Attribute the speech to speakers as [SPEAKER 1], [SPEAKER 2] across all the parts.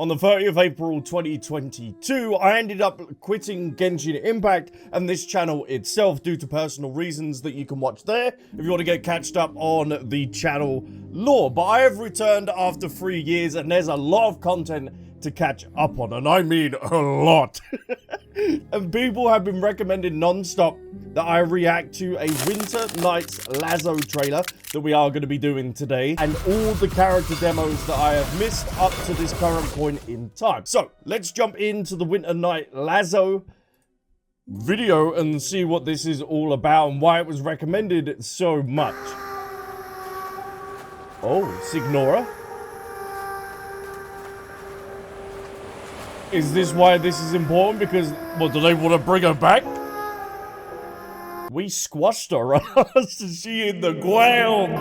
[SPEAKER 1] On the 30th of April 2022, I ended up quitting Genshin Impact and this channel itself due to personal reasons that you can watch there if you want to get catched up on the channel lore. But I have returned after 3 years and there's a lot of content to catch up on, and I mean a lot. And people have been recommending non-stop that I react to a Winter Nights Lazzo trailer that we are going to be doing today, and all the character demos that I have missed up to this current point in time. So let's jump into the Winter Night Lazzo video and see what this is all about and why it was recommended so much. Oh, Signora. Is this why this is important? Because, what, do they want to bring her back? We squashed her. Is she in the ground?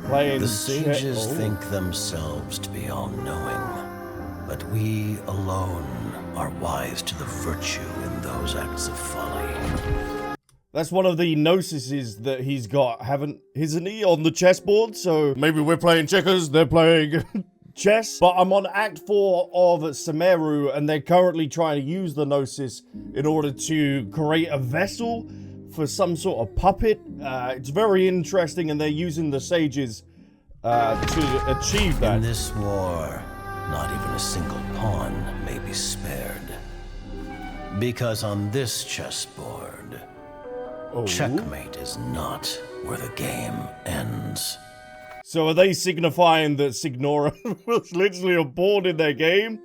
[SPEAKER 1] Playing
[SPEAKER 2] the sages think themselves to be all-knowing, but we alone are wise to the virtue in those acts of folly.
[SPEAKER 1] That's one of the gnosis that he's got, isn't he, on the chessboard? So maybe we're playing checkers, they're playing chess. But I'm on Act 4 of Sumeru, and they're currently trying to use the gnosis in order to create a vessel for some sort of puppet. It's very interesting, and they're using the sages to achieve that.
[SPEAKER 2] In this war, not even a single pawn may be spared. Because on this chessboard, checkmate is not where the game ends.
[SPEAKER 1] So are they signifying that Signora was literally aboard in their game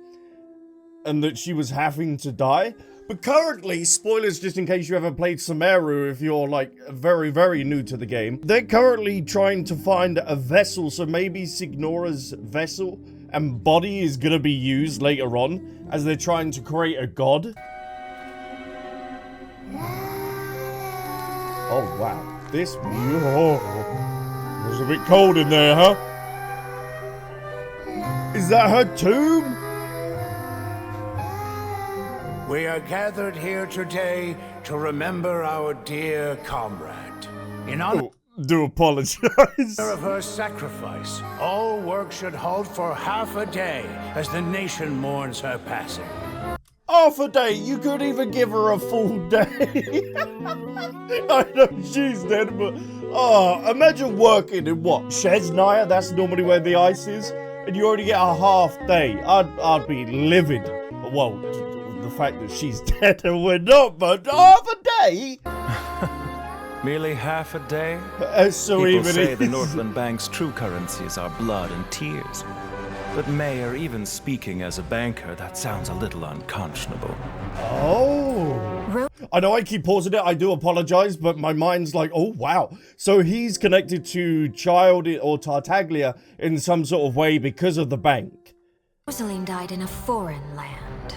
[SPEAKER 1] and that she was having to die? But currently, spoilers just in case you haven't played Sumeru if you're like very, very new to the game, they're currently trying to find a vessel, so maybe Signora's vessel and body is gonna be used later on as they're trying to create a god. Oh wow, this it was a bit cold in there, huh? Is that her tomb?
[SPEAKER 3] We are gathered here today to remember our dear comrade. In honor
[SPEAKER 1] Do apologize.
[SPEAKER 3] of her sacrifice, all work should halt for half a day as the nation mourns her passing.
[SPEAKER 1] Half a day? You could even give her a full day. I know she's dead, but imagine working in what? Chesnaya? That's normally where the ice is, and you only get a half day. I'd be livid. Well, the fact that she's dead and we're not, but half a day?
[SPEAKER 4] Merely half a day?
[SPEAKER 1] So
[SPEAKER 4] People
[SPEAKER 1] even
[SPEAKER 4] say the Northland Bank's true currencies are blood and tears. But Mayor, even speaking as a banker, that sounds a little unconscionable.
[SPEAKER 1] Oh. I know I keep pausing it, I do apologize, but my mind's like, oh wow. So he's connected to Child or Tartaglia in some sort of way because of the bank.
[SPEAKER 5] Rosaline died in a foreign land.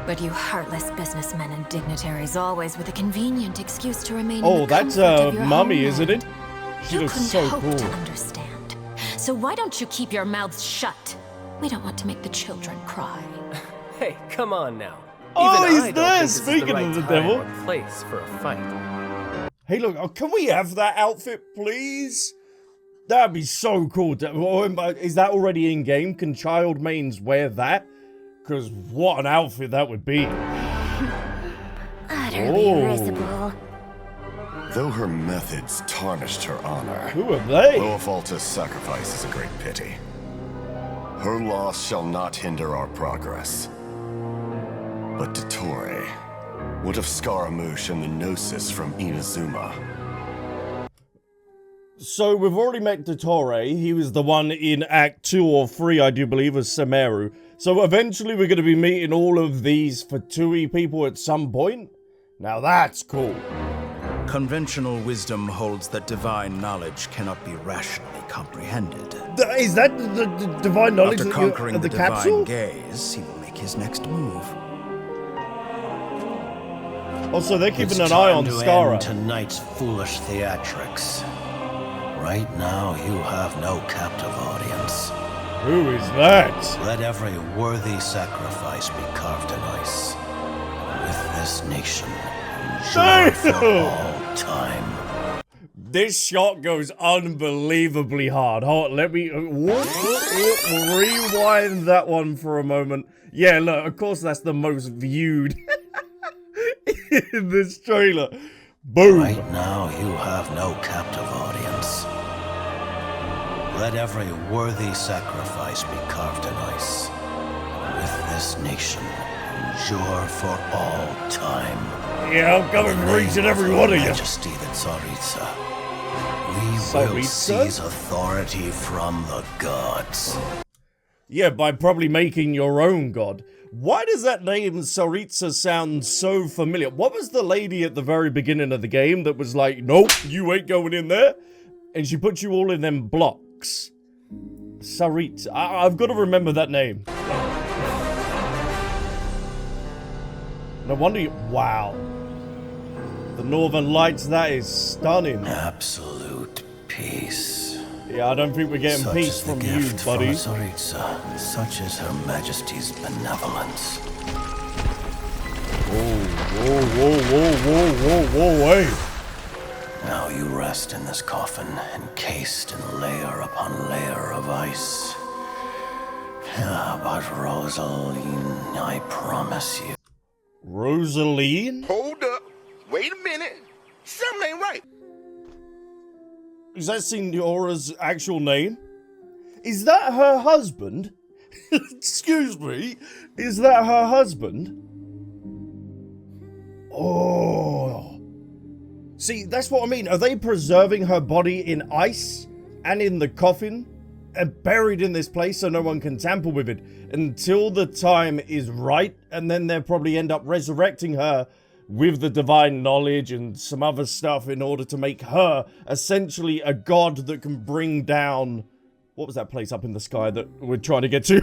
[SPEAKER 5] But you heartless businessmen and dignitaries always with a convenient excuse to remain in the
[SPEAKER 1] that's
[SPEAKER 5] comfort of your
[SPEAKER 1] Mummy,
[SPEAKER 5] homeland.
[SPEAKER 1] isn't it? She
[SPEAKER 5] You
[SPEAKER 1] looks
[SPEAKER 5] couldn't
[SPEAKER 1] so
[SPEAKER 5] hope
[SPEAKER 1] cool.
[SPEAKER 5] to understand. So why don't you keep your mouths shut? We don't want to make the children cry.
[SPEAKER 6] Hey, come on now.
[SPEAKER 1] Oh,
[SPEAKER 6] Even
[SPEAKER 1] he's
[SPEAKER 6] I don't
[SPEAKER 1] there,
[SPEAKER 6] think this is
[SPEAKER 1] speaking
[SPEAKER 6] the right
[SPEAKER 1] of the
[SPEAKER 6] time
[SPEAKER 1] devil.
[SPEAKER 6] or place for a fight.
[SPEAKER 1] Hey look, can we have that outfit please? That'd be so cool. Is that already in game? Can child mains wear that? Because what an outfit that would be.
[SPEAKER 5] Utterly risible.
[SPEAKER 7] Though her methods tarnished her honor,
[SPEAKER 1] Who are they?
[SPEAKER 7] Loafalta's sacrifice is a great pity. Her loss shall not hinder our progress. But Dottore, what of Scaramouche and the Gnosis from Inazuma?
[SPEAKER 1] So we've already met Dottore. He was the one in Act 2 or 3, I do believe, as Sumeru. So eventually we're going to be meeting all of these Fatui people at some point. Now that's cool.
[SPEAKER 8] Conventional wisdom holds that divine knowledge cannot be rationally comprehended.
[SPEAKER 1] Is that the divine knowledge
[SPEAKER 8] After
[SPEAKER 1] that
[SPEAKER 8] conquering
[SPEAKER 1] of
[SPEAKER 8] the
[SPEAKER 1] the
[SPEAKER 8] divine
[SPEAKER 1] capsule?
[SPEAKER 8] gaze, he will make his next move.
[SPEAKER 1] Also, they're keeping
[SPEAKER 2] It's
[SPEAKER 1] an eye on
[SPEAKER 2] time to
[SPEAKER 1] Skara.
[SPEAKER 2] end tonight's foolish theatrics. Right now, you have no captive audience.
[SPEAKER 1] Who is that?
[SPEAKER 2] Let every worthy sacrifice be carved in ice. With this nation, enjoy for all time.
[SPEAKER 1] This shot goes unbelievably hard. Hold on, let me rewind that one for a moment. Yeah, look, of course that's the most viewed in this trailer. Boom.
[SPEAKER 2] Right now, you have no captive audience. Let every worthy sacrifice be carved in ice. With this nation, endure for all time.
[SPEAKER 1] Yeah, I'm coming for each and every one of you.
[SPEAKER 2] Majesty the Tsaritsa. We will seize authority from the gods.
[SPEAKER 1] Yeah, by probably making your own god. Why does that name Tsaritsa sound so familiar? What was the lady at the very beginning of the game that was like, nope, you ain't going in there? And she put you all in them blocks. Tsaritsa. I've got to remember that name. No wonder you... Wow. The Northern Lights, that is stunning.
[SPEAKER 2] Absolute peace.
[SPEAKER 1] Yeah, I don't think we're getting peace from you, buddy.
[SPEAKER 2] Tsaritsa. Such is Her Majesty's benevolence.
[SPEAKER 1] Whoa, hey.
[SPEAKER 2] Now you rest in this coffin, encased in layer upon layer of ice. But Rosaline, I promise you.
[SPEAKER 1] Rosaline?
[SPEAKER 9] Hold up. Wait a minute. Something ain't right.
[SPEAKER 1] Is that Signora's actual name? Is that her husband? Excuse me. Is that her husband? Oh. See, that's what I mean. Are they preserving her body in ice and in the coffin and buried in this place so no one can tamper with it until the time is right? And then they'll probably end up resurrecting her with the divine knowledge and some other stuff in order to make her essentially a god that can bring down... What was that place up in the sky that we're trying to get to?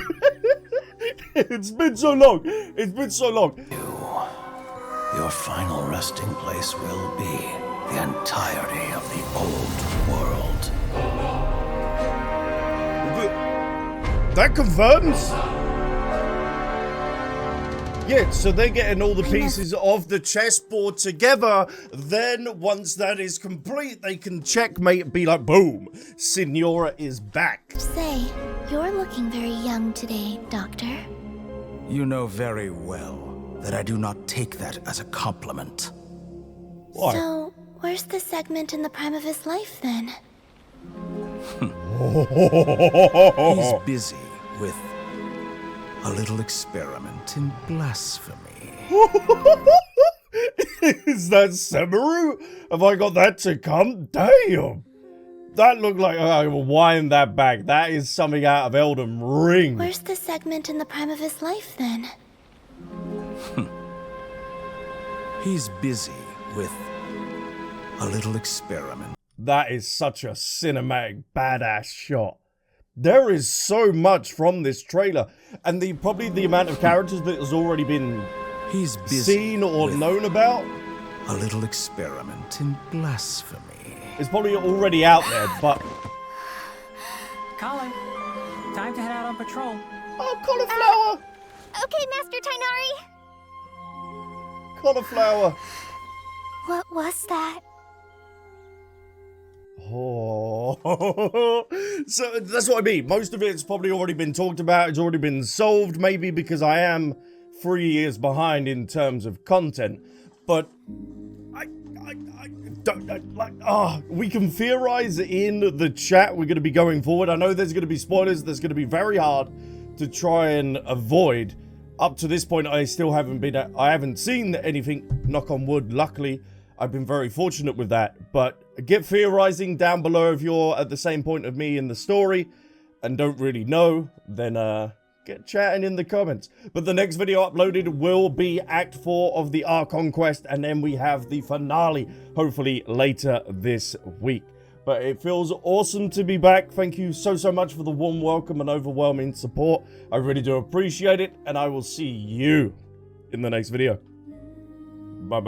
[SPEAKER 1] It's been so long. It's been so long.
[SPEAKER 2] Your final resting place will be the entirety of the old world.
[SPEAKER 1] That confirms? Yeah, so they're getting all the pieces of the chessboard together. Then, once that is complete, they can checkmate and be like, boom, Signora is back.
[SPEAKER 10] Say, you're looking very young today, Doctor.
[SPEAKER 8] You know very well that I do not take that as a compliment.
[SPEAKER 1] Why?
[SPEAKER 10] So, where's the segment in the prime of his life, then?
[SPEAKER 8] He's busy with a little experiment in blasphemy.
[SPEAKER 1] Is that Semaru? Have I got that to come? Damn! That looked like... I will wind that back. That is something out of Elden Ring.
[SPEAKER 10] Where's the segment in the prime of his life, then?
[SPEAKER 8] He's busy with a little experiment.
[SPEAKER 1] That is such a cinematic, badass shot. There is so much from this trailer, and probably the amount of characters that has already been seen or known about.
[SPEAKER 8] A little experiment in blasphemy.
[SPEAKER 1] It's probably already out there, but...
[SPEAKER 11] Colin, time to head out on patrol.
[SPEAKER 1] Oh, cauliflower!
[SPEAKER 10] Okay, Master Tainari.
[SPEAKER 1] Cauliflower.
[SPEAKER 10] What was that?
[SPEAKER 1] Oh, so that's what I mean. Most of it's probably already been talked about. It's already been solved, maybe because I am 3 years behind in terms of content. But I don't like. We can theorize in the chat. We're going to be going forward. I know there's going to be spoilers. There's going to be very hard to try and avoid. Up to this point, I still haven't been. I haven't seen anything. Knock on wood. Luckily, I've been very fortunate with that. But get theorizing down below if you're at the same point of me in the story and don't really know, then get chatting in the comments. But the next video uploaded will be Act 4 of the Archon quest, and then we have the finale, hopefully later this week. But it feels awesome to be back. Thank you so much for the warm welcome and overwhelming support. I really do appreciate it, and I will see you in the next video. Bye.